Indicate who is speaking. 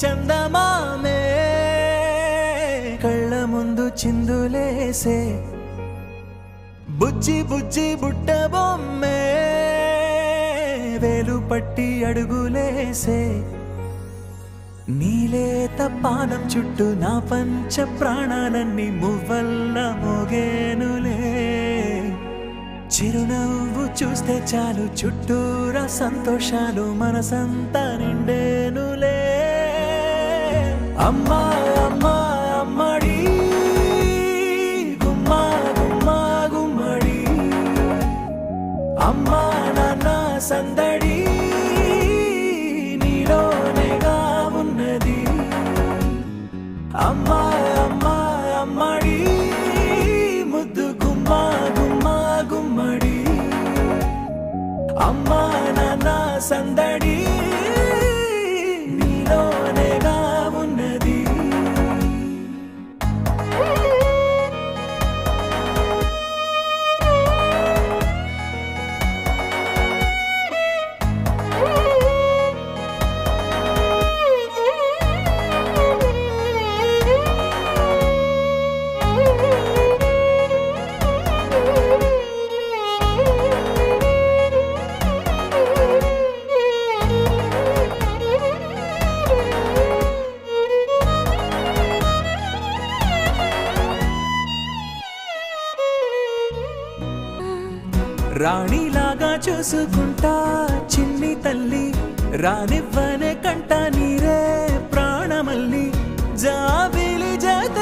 Speaker 1: చందమామే కళ్ళ ముందు చిందులేసే బుజ్జి బుజ్జి బుట్ట బొమ్మే వేలు పట్టి అడుగులేసే నీలేత పానం చుట్టూ నా పంచ ప్రాణాలన్నీ మువ్వల్ల మోగేనులే చిరునవ్వు చూస్తే చాలు చుట్టూరా సంతోషాలు మనసంతా నిండేనులే అమ్మా అమ్మా అమ్మడి గుమ్మా గుమ్మా గుమ్మడి అమ్మా నాన్న సందడి నీలోనేగా ఉన్నది అమ్మా అమ్మా అమ్మడి ముద్దు గుమ్మా గుమ్మా గుమ్మడి అమ్మా నాన్న సందడి నీలోనేగా ఉన్నది రాణిలాగా చూసుకుంటా చిన్ని తల్లి రానివ్వనే కంట నీరే ప్రాణమల్లి జాబిలి జత